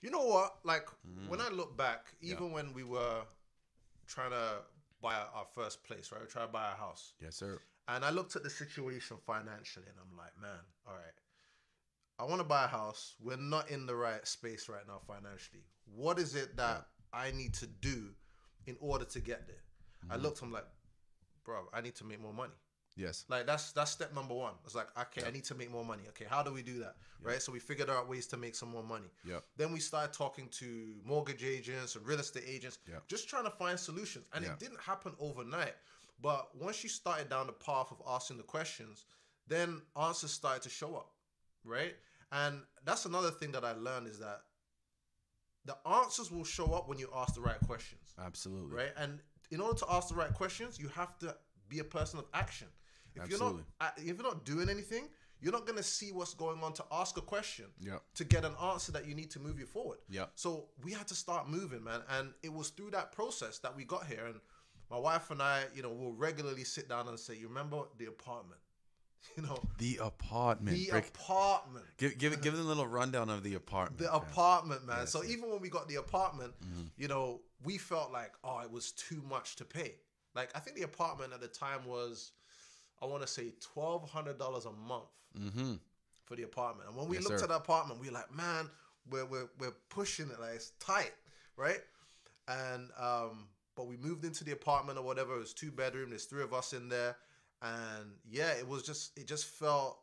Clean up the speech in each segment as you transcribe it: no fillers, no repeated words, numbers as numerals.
You know what? Like when I look back, even when we were trying to buy our first place, right? We tried to buy a house. Yes, sir. And I looked at the situation financially and I'm like, man, all right, I want to buy a house. We're not in the right space right now financially. What is it that I need to do in order to get there? I looked, I'm like, bro, I need to make more money. Yes. Like that's step number one. It's like, okay, I need to make more money. Okay, how do we do that? Right? So we figured out ways to make some more money. Yep. Then we started talking to mortgage agents and real estate agents, just trying to find solutions. And it didn't happen overnight. But once you started down the path of asking the questions, then answers started to show up, right? And that's another thing that I learned is that the answers will show up when you ask the right questions. Absolutely. Right? And in order to ask the right questions, you have to be a person of action. If you're not doing anything, you're not going to see what's going on to ask a question to get an answer that you need to move you forward. So we had to start moving, man. And it was through that process that we got here. And my wife and I, will regularly sit down and say, you remember the apartment? The apartment. Apartment. Give them a little rundown of the apartment. The apartment, man. So even when we got the apartment, we felt like, oh, it was too much to pay. Like, I think the apartment at the time was, I want to say $1,200 a month for the apartment. And when we looked at the apartment, we were like, man, we're pushing it. Like, it's tight, right? And but we moved into the apartment or whatever. It was 2-bedroom. There's 3 of us in there. And yeah, it just felt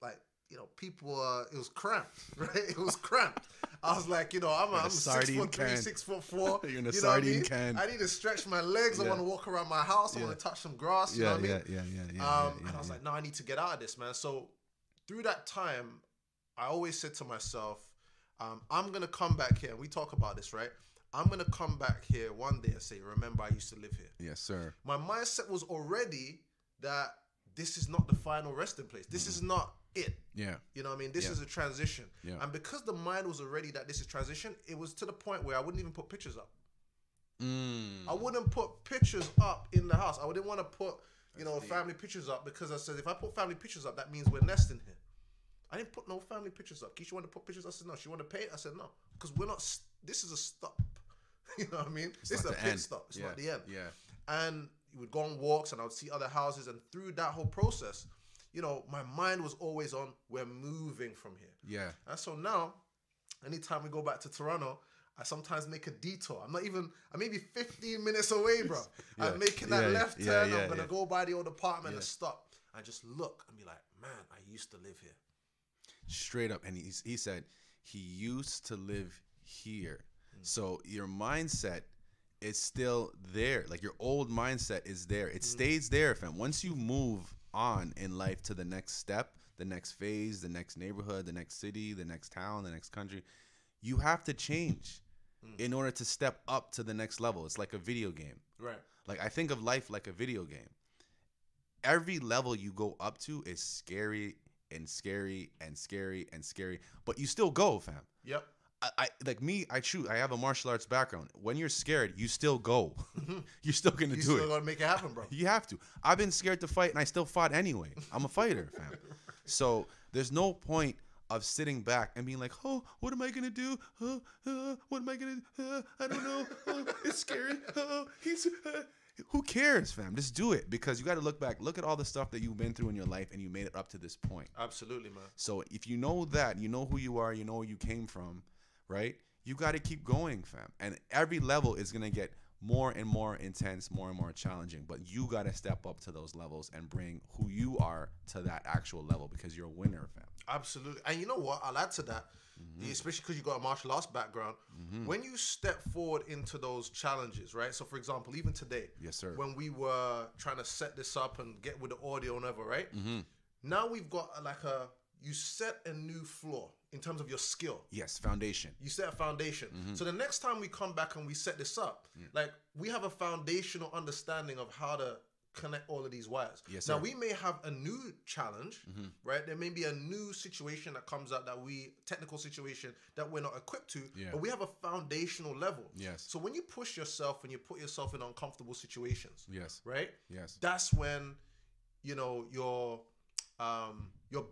like, people, it was cramped, right? It was cramped. I was like, I'm 6'3", 6'4". You're in a sardine can. I need to stretch my legs. I want to walk around my house. I want to touch some grass. You know what I mean? And I was like, no, I need to get out of this, man. So through that time, I always said to myself, I'm going to come back here. And we talk about this, right? I'm going to come back here one day and say, remember, I used to live here. Yes, sir. My mindset was already that this is not the final resting place. This is not it. Yeah. You know what I mean? This is a transition. Yeah. And because the mind was already that this is transition, it was to the point where I wouldn't even put pictures up. I wouldn't put pictures up in the house. I wouldn't want to put, family pictures up because I said, if I put family pictures up, that means we're nesting here. I didn't put no family pictures up. Keisha wanted to put pictures. I said, no. She wanted to pay it. I said, no. Because we're not, this is a stop. You know what I mean? This is a pit stop. It's not the end. Yeah. And you would go on walks and I would see other houses. And through that whole process, my mind was always on, we're moving from here. Yeah. And so now, anytime we go back to Toronto, I sometimes make a detour. I'm maybe 15 minutes away, bro. I'm making that left turn. I'm going to go by the old apartment and stop. I just look and be like, man, I used to live here. Straight up. And he said he used to live here. So your mindset is still there. Like your old mindset is there. It stays there, fam. Once you move on in life to the next step, the next phase, the next neighborhood, the next city, the next town, the next country, you have to change in order to step up to the next level. It's like a video game. Right. Like I think of life like a video game. Every level you go up to is scary and scary and scary and scary, but you still go, fam. Yep. I have a martial arts background. When you're scared, you still go. You're still going to do it. You still got to make it happen, bro. You have to. I've been scared to fight, and I still fought anyway. I'm a fighter, fam. So there's no point of sitting back and being like, oh, what am I going to do? What am I going to I don't know. It's scary. Who cares, fam? Just do it because you got to look back. Look at all the stuff that you've been through in your life, and you made it up to this point. Absolutely, man. So if you know that, you know who you are, you know where you came from, right? You got to keep going, fam. And every level is going to get more and more intense, more and more challenging. But you got to step up to those levels and bring who you are to that actual level because you're a winner, fam. Absolutely. And you know what? I'll add to that, especially because you got a martial arts background. When you step forward into those challenges, right? So, for example, even today, yes, sir. When we were trying to set this up and get with the audio and whatever, right? Now we've got you set a new floor in terms of your skill. Yes, foundation. You set a foundation. So the next time we come back and we set this up, we have a foundational understanding of how to connect all of these wires. Yes, now sir. we may have a new challenge, right? There may be a new situation that comes up technical situation that we're not equipped to, but we have a foundational level. Yes. So when you push yourself and you put yourself in uncomfortable situations, yes, right? Yes. That's when, your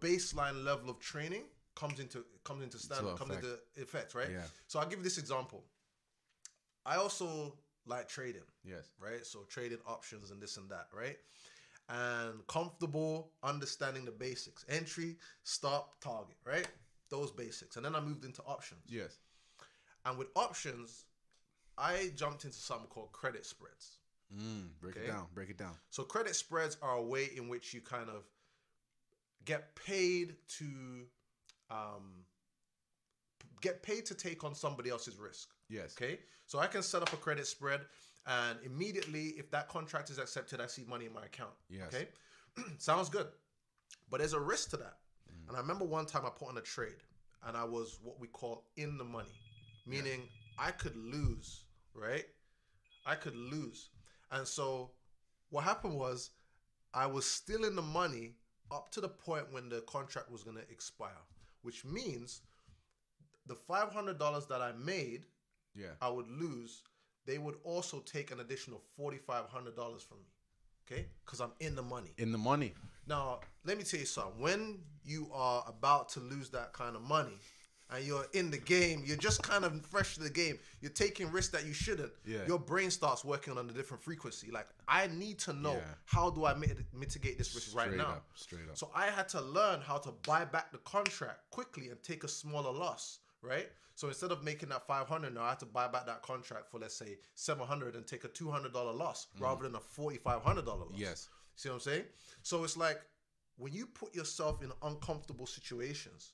baseline level of training comes into effect, right? Yeah. So I'll give you this example. I also like trading. Yes. Right? So trading options and this and that, right? And comfortable understanding the basics. Entry, stop, target, right? Those basics. And then I moved into options. Yes. And with options, I jumped into something called credit spreads. Break it down. Break it down. So credit spreads are a way in which you kind of get paid to take on somebody else's risk. Yes. Okay. So I can set up a credit spread, and immediately, if that contract is accepted, I see money in my account. Yes. Okay. Sounds good, but there's a risk to that. And I remember one time I put on a trade, and I was what we call in the money, meaning I could lose. Right. I could lose. And so what happened was I was still in the money up to the point when the contract was going to expire, which means the $500 that I made, I would lose. They would also take an additional $4,500 from me, okay? Because I'm in the money. In the money. Now, let me tell you something. When you are about to lose that kind of money, and you're in the game, you're just kind of fresh to the game, you're taking risks that you shouldn't, your brain starts working on a different frequency. Like, I need to know, how do I mitigate this risk right now? Straight up. So I had to learn how to buy back the contract quickly and take a smaller loss, right? So instead of making that $500, now I had to buy back that contract for, let's say, $700 and take a $200 loss rather than a $4,500 loss. Yes. See what I'm saying? So it's like, when you put yourself in uncomfortable situations,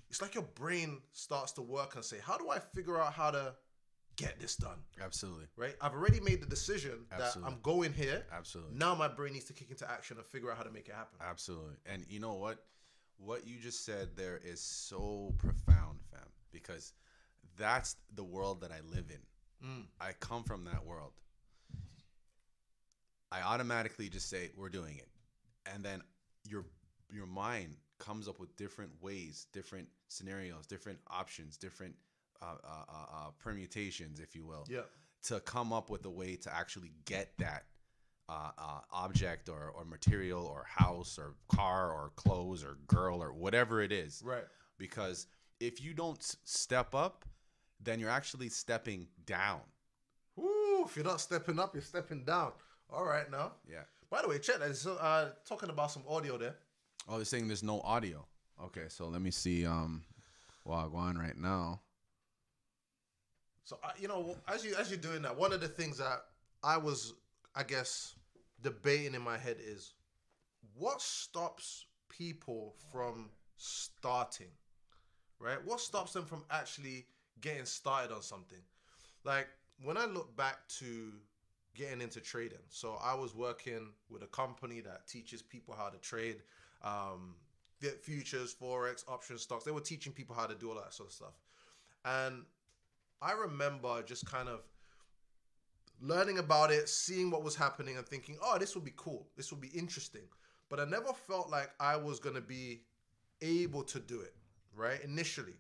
it's like your brain starts to work and say, how do I figure out how to get this done? Absolutely. Right? I've already made the decision that I'm going here. Absolutely. Now my brain needs to kick into action and figure out how to make it happen. Absolutely. And you know what? What you just said there is so profound, fam, because that's the world that I live in. I come from that world. I automatically just say, we're doing it. And then your mind comes up with different ways, different scenarios, different options, different permutations, if you will, to come up with a way to actually get that object or material or house or car or clothes or girl or whatever it is. Right. Because if you don't step up, then you're actually stepping down. Ooh, if you're not stepping up, you're stepping down. All right, now. Yeah. By the way, check that. So, talking about some audio there. Oh, they're saying there's no audio. Okay, so let me see. Well, I'll go on right now. So, you know, as you're doing that, one of the things that I was, I guess, debating in my head is, what stops people from starting, right? What stops them from actually getting started on something? Like, when I look back to getting into trading, so I was working with a company that teaches people how to trade, futures, forex, options, stocks. They were teaching people how to do all that sort of stuff. And I remember just kind of learning about it, seeing what was happening and thinking, oh, this will be cool. This will be interesting. But I never felt like I was going to be able to do it, right? Initially,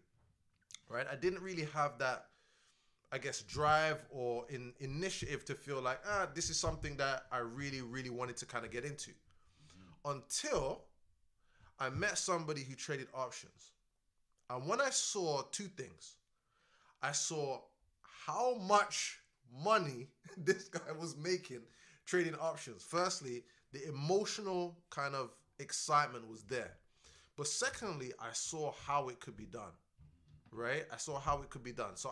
right? I didn't really have that, I guess, drive or initiative to feel like, this is something that I really, really wanted to kind of get into. Until I met somebody who traded options. And when I saw two things, I saw how much money this guy was making trading options. Firstly, the emotional kind of excitement was there. But secondly, I saw how it could be done, right? I saw how it could be done. So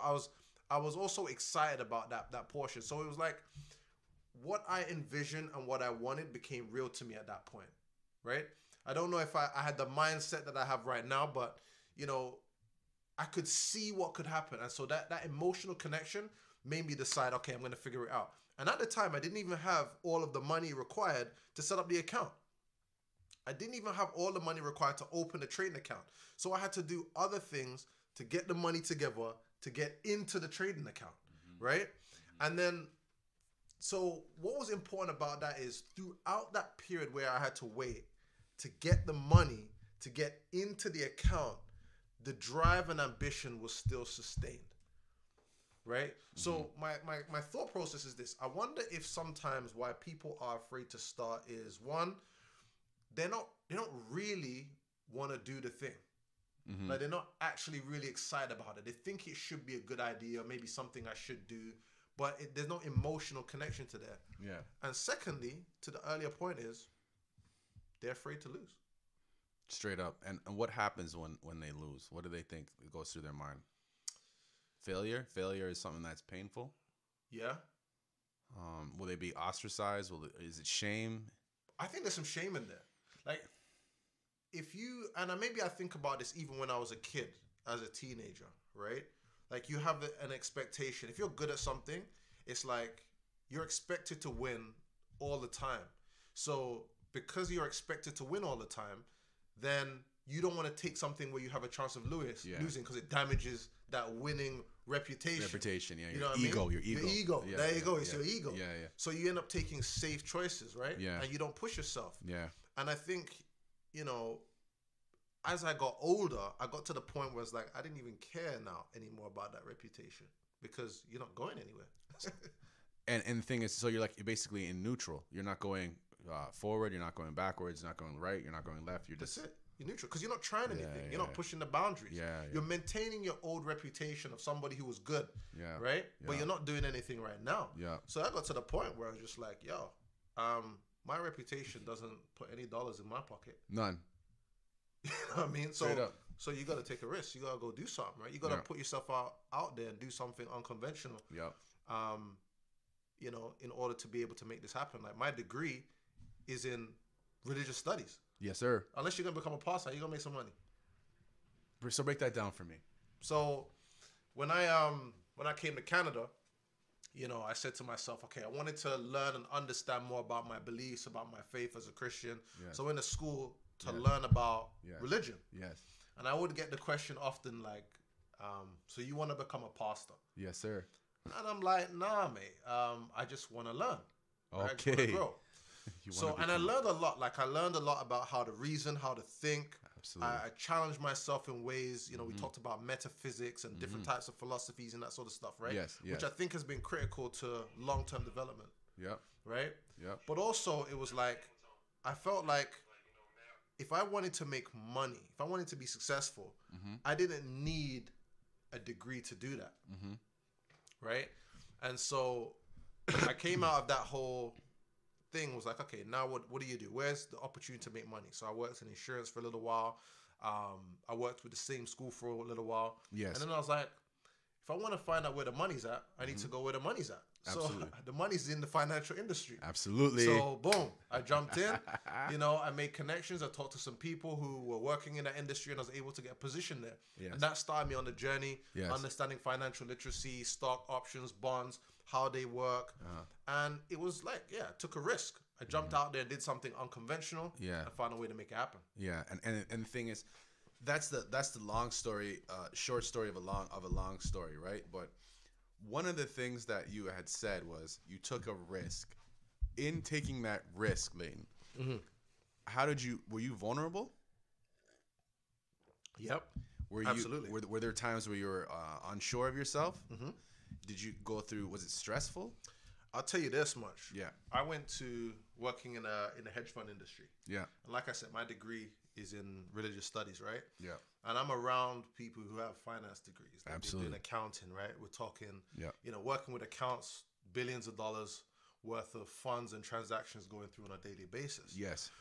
I was also excited about that portion. So it was like what I envisioned and what I wanted became real to me at that point, right? I don't know if I had the mindset that I have right now, but, you know, I could see what could happen. And so that emotional connection made me decide, okay, I'm going to figure it out. And at the time, I didn't even have all of the money required to set up the account. I didn't even have all the money required to open a trading account. So I had to do other things to get the money together to get into the trading account, right? And then, so what was important about that is throughout that period where I had to wait to get the money to get into the account, the drive and ambition was still sustained, right? So my thought process is this. I wonder if sometimes why people are afraid to start is, one, they don't really want to do the thing. Like they're not actually really excited about it. They think it should be a good idea, maybe something I should do, but there's no emotional connection to that. Yeah. And secondly, to the earlier point is, they're afraid to lose. Straight up. And what happens when they lose? What do they think goes through their mind? Failure. Failure is something that's painful. Yeah. Will they be ostracized? Is it shame? I think there's some shame in there. Like, if you, and maybe I think about this even when I was a kid, as a teenager, right? Like, you have an expectation. If you're good at something, it's like you're expected to win all the time. So because you're expected to win all the time, then you don't want to take something where you have a chance of losing because it damages that winning reputation. Yeah. You know your what I mean? Your ego. Yeah, there you go. It's your ego. Yeah. So you end up taking safe choices, right? Yeah. And you don't push yourself. Yeah. And I think, as I got older, I got to the point where it's like, I didn't even care now anymore about that reputation because you're not going anywhere. And the thing is, so you're basically in neutral. You're not going forward. You're not going backwards. You're not going right. You're not going left. You're just... That's it. You're neutral because you're not trying anything. You're not pushing the boundaries. You're maintaining your old reputation of somebody who was good. Yeah. Right? Yeah. But you're not doing anything right now. Yeah. So I got to the point where I was just like, yo, my reputation doesn't put any dollars in my pocket. None. You know what I mean? Straight up. So you got to take a risk. You got to go do something, right? You got to put yourself out there and do something unconventional. Yeah. In order to be able to make this happen. Like, my degree is in religious studies. Yes, sir. Unless you're going to become a pastor, you're going to make some money. So break that down for me. So when I came to Canada, I said to myself, okay, I wanted to learn and understand more about my beliefs, about my faith as a Christian. Yes. So I went to school to learn about religion. Yes. And I would get the question often like, so you want to become a pastor? Yes, sir. And I'm like, nah, mate. I just want to learn. Okay. I just want to grow. And I learned a lot. Like, I learned a lot about how to reason, how to think. Absolutely. I challenged myself in ways, we talked about metaphysics and different types of philosophies and that sort of stuff, right? Yes. Which I think has been critical to long-term development. Yep. Right? Yep. But also, it was like, I felt like if I wanted to make money, if I wanted to be successful, I didn't need a degree to do that. Right? And so I came out of that whole thing, was like, okay, now what do you do? Where's the opportunity to make money? So I worked in insurance for a little while. I worked with the same school for a little while. Yes. And then I was like, if I want to find out where the money's at, I need to go where the money's at. Absolutely. So the money's in the financial industry. Absolutely. So boom, I jumped in. I made connections. I talked to some people who were working in that industry, and I was able to get a position there. Yes. And that started me on the journey, yes. understanding financial literacy, stock options, bonds, how they work. And it was like, I took a risk. I jumped out there and did something unconventional. Yeah. And found a way to make it happen. Yeah. And the thing is, that's the long story, short story of a long story, right? But one of the things that you had said was you took a risk. In taking that risk, Leighton, were you vulnerable? Yep. Absolutely. Were there times where you were unsure of yourself? Did you go through, was it stressful? I'll tell you this much. Yeah. I went to working in the hedge fund industry. Yeah. And like I said, my degree is in religious studies, right? Yeah. And I'm around people who have finance degrees. They've Absolutely. been doing accounting, right? We're talking, yeah. Working with accounts, billions of dollars worth of funds and transactions going through on a daily basis. Yes.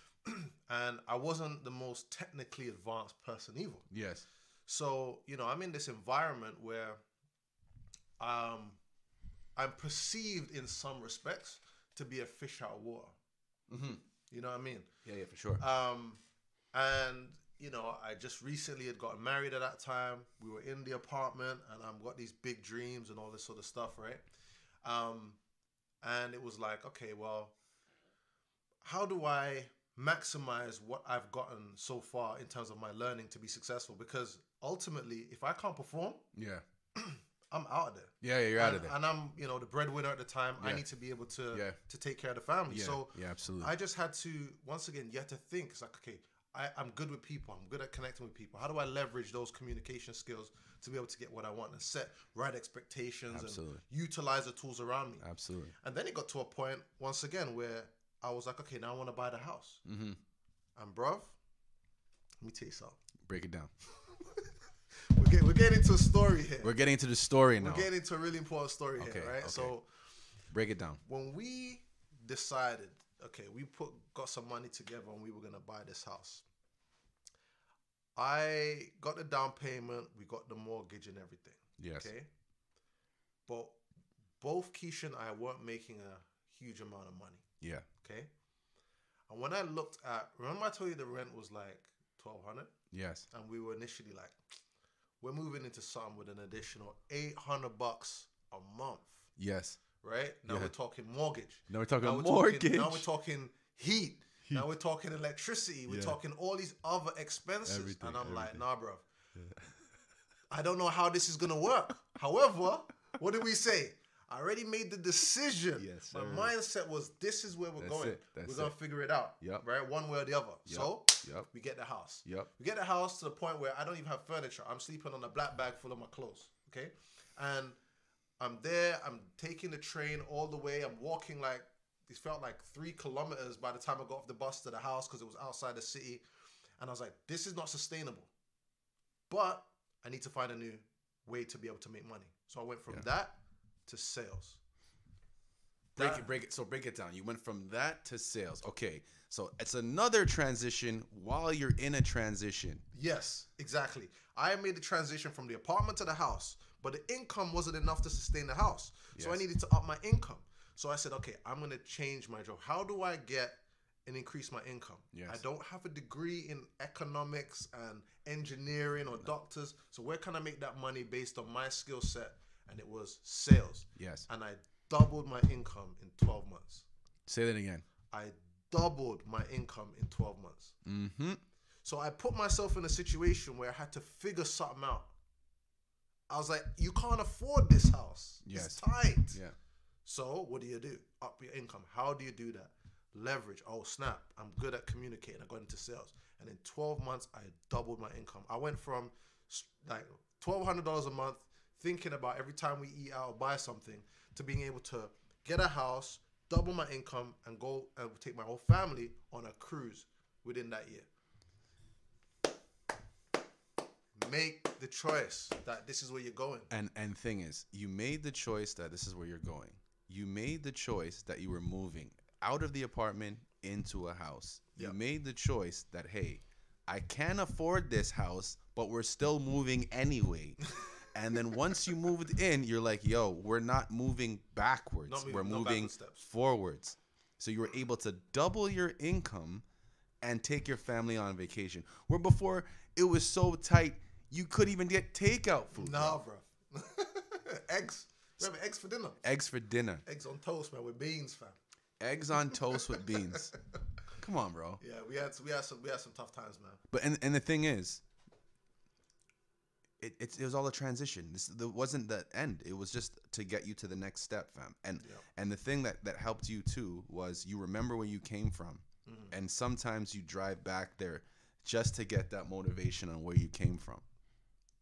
And I wasn't the most technically advanced person either. Yes. So, I'm in this environment where I'm perceived in some respects to be a fish out of water. You know what I mean? Yeah, for sure. And, I just recently had gotten married at that time. We were in the apartment and I've got these big dreams and all this sort of stuff, right? And it was like, okay, well, how do I maximize what I've gotten so far in terms of my learning to be successful? Because ultimately, if I can't perform, I'm out of there. Yeah, you're out of there. And I'm, the breadwinner at the time. Yeah. I need to be able to take care of the family. Yeah. So yeah, absolutely. I just had to, once again, you have to think. It's like, okay, I'm good with people. I'm good at connecting with people. How do I leverage those communication skills to be able to get what I want and set right expectations Absolutely. and utilize the tools around me? Absolutely. And then it got to a point, once again, where I was like, okay, now I want to buy the house. And bruv, let me tell you something. Break it down. we're getting into a story here. We're getting into the story now. We're getting into a really important story here, right? Okay. So break it down. when we decided, okay, we got some money together and we were gonna buy this house. I got the down payment, we got the mortgage and everything. Yes. Okay. But both Keisha and I weren't making a huge amount of money. Yeah. Okay. And when I looked at, remember I told you the rent was like $1,200? Yes. And we were initially like, we're moving into something with an additional $800 a month. Yes. Right? Now we're talking mortgage. Now we're talking mortgage. Now we're talking heat. Now we're talking electricity. We're talking all these other expenses. Everything, and I'm like, nah, bro. Yeah. I don't know how this is going to work. However, what did we say? I already made the decision. Yes, my sir. mindset was, this is where we're going. We're going to figure it out. Yep. Right? One way or the other. Yep. So Yep. we get the house. Yep. We get the house to the point where I don't even have furniture. I'm sleeping on a black bag full of my clothes. Okay? And I'm there. I'm taking the train all the way. I'm walking like, it felt like 3 kilometers by the time I got off the bus to the house because it was outside the city. And I was like, this is not sustainable. But I need to find a new way to be able to make money. So I went from that to sales. Break it down. You went from that to sales. Okay. So it's another transition while you're in a transition. Yes, exactly. I made the transition from the apartment to the house, but the income wasn't enough to sustain the house. So I needed to up my income. So I said, okay, I'm going to change my job. How do I get and increase my income? Yes. I don't have a degree in economics and engineering or doctors. So where can I make that money based on my skill set? And it was sales. Yes. And I doubled my income in 12 months. Say that again. I doubled my income in 12 months. Mm-hmm. So I put myself in a situation where I had to figure something out. I was like, you can't afford this house. Yes. It's tight. Yeah. So what do you do? Up your income. How do you do that? Leverage. Oh, snap. I'm good at communicating. I got into sales. And in 12 months, I doubled my income. I went from like $1,200 a month, thinking about every time we eat out or buy something, to being able to get a house, double my income, and go and take my whole family on a cruise within that year. Make the choice that this is where you're going. And thing is, you made the choice that this is where you're going. You made the choice that you were moving out of the apartment into a house. You made the choice that, hey, I can't afford this house, but we're still moving anyway. And then once you moved in, you're like, yo, we're not moving backwards. We're moving forwards. So you were able to double your income and take your family on vacation. Where before, it was so tight, you couldn't even get takeout food. Nah, bro. Eggs. Remember, eggs for dinner. Eggs for dinner. Eggs on toast, man, with beans, fam. Eggs on toast with beans. Come on, bro. Yeah, we had some tough times, man. But and the thing is, it was all a transition. This wasn't the end. It was just to get you to the next step, fam. And the thing that helped you too was you remember where you came from, and sometimes you drive back there just to get that motivation on where you came from.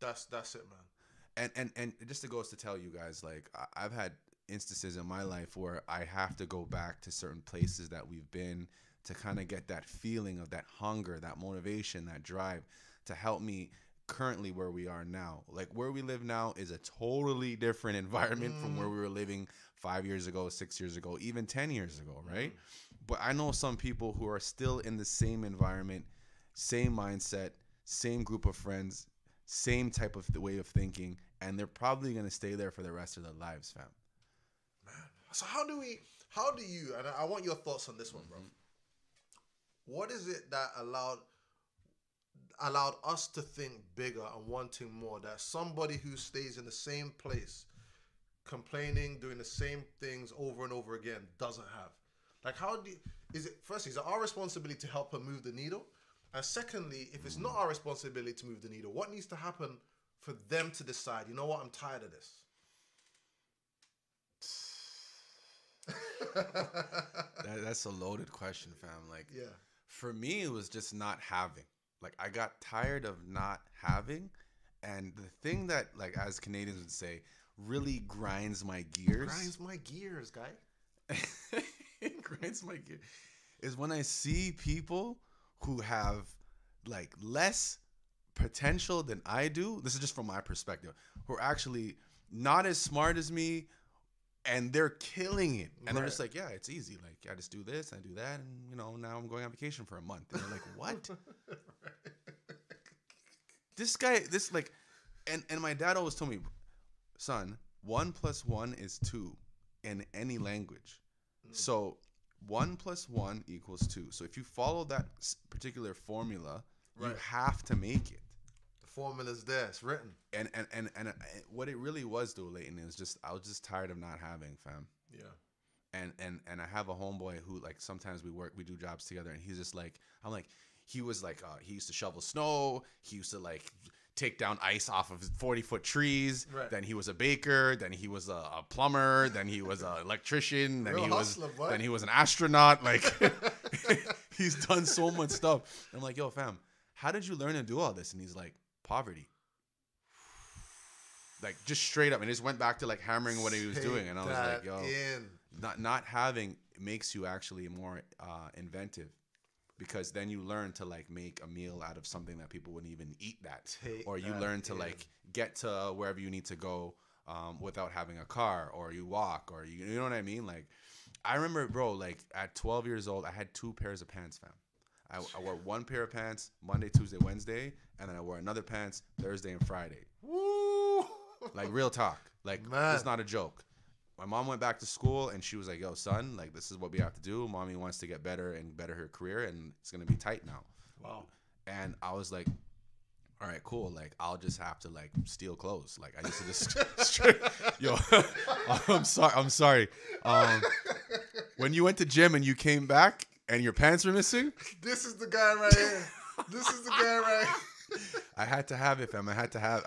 That's it, man. And it just goes to tell you guys, like, I've had instances in my life where I have to go back to certain places that we've been to kind of get that feeling of that hunger, that motivation, that drive to help me currently where we are now. Like, where we live now is a totally different environment from where we were living 5 years ago, 6 years ago, even 10 years ago, right? But I know some people who are still in the same environment, same mindset, same group of friends, same type of way of thinking, and they're probably going to stay there for the rest of their lives, fam. Man, so how do you, and I want your thoughts on this one, bro. What is it that allowed us to think bigger and wanting more, that somebody who stays in the same place, complaining, doing the same things over and over again, doesn't have? Like, firstly, is it our responsibility to help her move the needle? And secondly, if it's not our responsibility to move the needle, what needs to happen for them to decide, you know what, I'm tired of this? That's a loaded question, fam. Like, yeah. For me, it was just not having. Like, I got tired of not having. And the thing that, like, as Canadians would say, really grinds my gears. Grinds my gears, guy. It grinds my gears. Is when I see people who have, like, less potential than I do. This is just from my perspective. Who are actually not as smart as me, and they're killing it. And they're just like, yeah, it's easy. Like, I just do this, I do that, and you know, now I'm going on vacation for a month. And they're like, what? This guy, this like, and my dad always told me, son, 1 + 1 is 2 in any language. So 1 + 1 = 2. So if you follow that particular formula, you have to make it. The formula's there. It's written. And what it really was, though, Leighton, is just I was just tired of not having, fam. Yeah. And I have a homeboy who, like, sometimes we do jobs together, and he's just like, I'm like, he was like, he used to shovel snow. He used to like take down ice off of 40-foot trees. Right. Then he was a baker. Then he was a plumber. Then he was an electrician. Then then he was an astronaut. Like, he's done so much stuff. I'm like, yo, fam, how did you learn to do all this? And he's like, poverty. Like, just straight up. And just went back to like hammering what he was doing. And I was like, yo, not having makes you actually more inventive. Because then you learn to like make a meal out of something that people wouldn't even eat that. Or you learn to like get to wherever you need to go without having a car, or you walk, or you know what I mean? Like, I remember, bro, like at 12 years old, I had 2 pairs of pants, fam. I wore 1 pair of pants Monday, Tuesday, Wednesday, and then I wore another pants Thursday and Friday. Woo! Like, real talk. Like, it's not a joke. My mom went back to school, and she was like, yo, son, like, this is what we have to do. Mommy wants to get better and better her career, and it's going to be tight now. Wow. And I was like, all right, cool. Like, I'll just have to, like, steal clothes. Like, I used to just yo, I'm sorry. When you went to gym and you came back and your pants were missing? This is the guy right here. This is the guy right here. I had to have it, fam. I had to have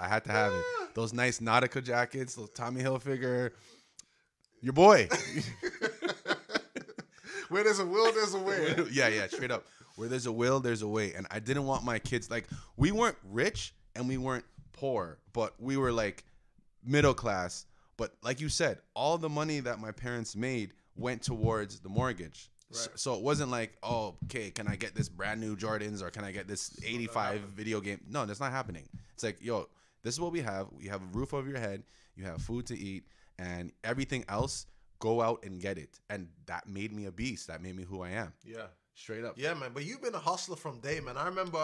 it. Those nice Nautica jackets, those Tommy Hilfiger. Your boy. Where there's a will, there's a way. Yeah, straight up. Where there's a will, there's a way. And I didn't want my kids, like, we weren't rich and we weren't poor, but we were like middle class. But like you said, all the money that my parents made went towards the mortgage. Right. So it wasn't like, oh, okay, can I get this brand new Jordans, or can I get this 85 video game? No, that's not happening. It's like, yo, this is what we have. You have a roof over your head. You have food to eat. And everything else, go out and get it. And that made me a beast. That made me who I am. Yeah. Straight up. Yeah, man. But you've been a hustler from day, man. I remember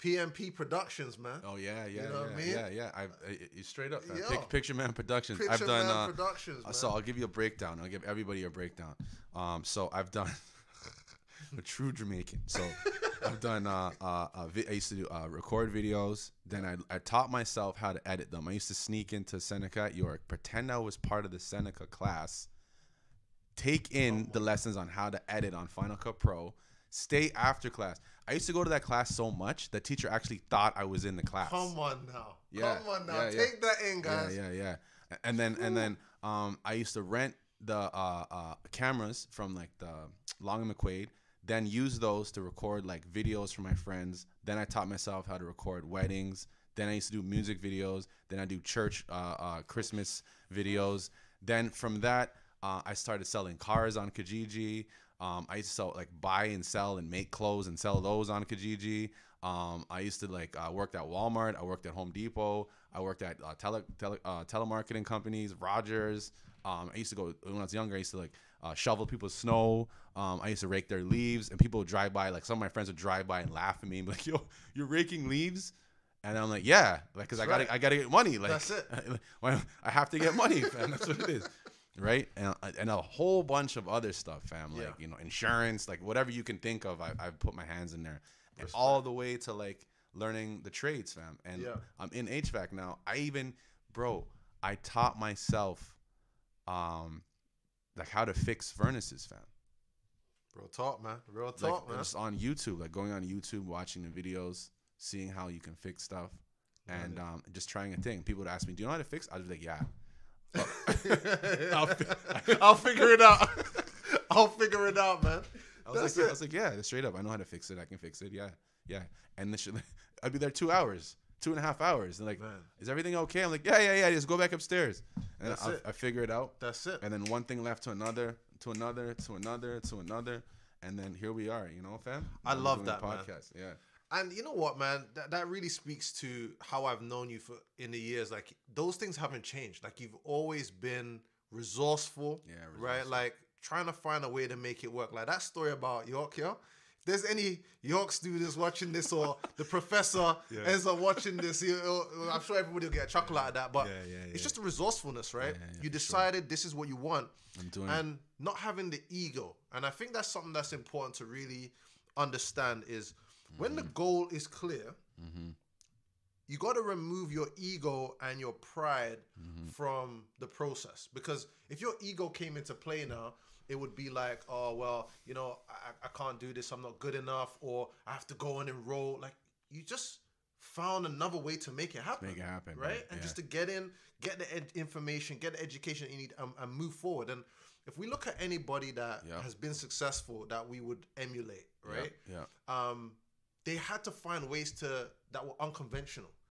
PMP Productions, man. Oh, yeah. You know what I mean? Yeah. Straight up. Picture Man Productions. I've done Productions, man. So I'll give you a breakdown. I'll give everybody a breakdown. So I've done a true Jamaican. So I've done, I used to do record videos. Then I taught myself how to edit them. I used to sneak into Seneca at York, pretend I was part of the Seneca class, take in the lessons on how to edit on Final Cut Pro, stay after class. I used to go to that class so much, the teacher actually thought I was in the class. Come on now. Yeah. Come on now. Take that in, guys. Yeah. And then I used to rent the cameras from like the Long and McQuaid, then use those to record like videos for my friends. Then I taught myself how to record weddings. Then I used to do music videos. Then I do church Christmas videos. Then from that, I started selling cars on Kijiji. I used to sell, like, buy and sell and make clothes and sell those on Kijiji. I used to like worked at Walmart. I worked at Home Depot. I worked at telemarketing companies, Rogers. I used to go when I was younger. I used to like shovel people's snow. I used to rake their leaves, and people would drive by. Like, some of my friends would drive by and laugh at me and be like, "Yo, you're raking leaves?" And I'm like, "Yeah, like, cause I gotta get money. Like, that's it. I have to get money, fam. That's what it is." Right, and a whole bunch of other stuff, fam. Like, you know, insurance, like whatever you can think of, I've put my hands in there, and all the way to like learning the trades, fam. And I'm in HVAC now. I taught myself, like how to fix furnaces, fam. Real talk, man. Real talk, man. Just on YouTube, like going on YouTube, watching the videos, seeing how you can fix stuff, and just trying a thing. People would ask me, "Do you know how to fix?" I'd be like, "Yeah." I'll figure it out. I'll figure it out, man. I was like, yeah, straight up. I know how to fix it. I can fix it. Yeah. And I'd be there 2 hours, 2.5 hours. And like, man, is everything okay? I'm like, yeah. Just go back upstairs. And I figure it out. That's it. And then one thing left to another, to another. And then here we are, you know, fam. I love that, podcast. Man. Yeah. And you know what, man? That really speaks to how I've known you for in the years. Like those things haven't changed. Like you've always been resourceful, right? Like trying to find a way to make it work. Like that story about York, yo. If there's any York students watching this or the professor ends up watching this, I'm sure everybody will get a chuckle out of that. But it's just a resourcefulness, right? You decided this is what you want. And not having the ego. And I think that's something that's important to really understand is when the goal is clear, you got to remove your ego and your pride from the process. Because if your ego came into play now, it would be like, oh, well, you know, I can't do this. I'm not good enough, or I have to go and enroll. Like you just found another way to make it happen. Make it happen. Right? And just to get in, get the information, get the education you need and move forward. And if we look at anybody that has been successful that we would emulate, right? They had to find ways that were unconventional.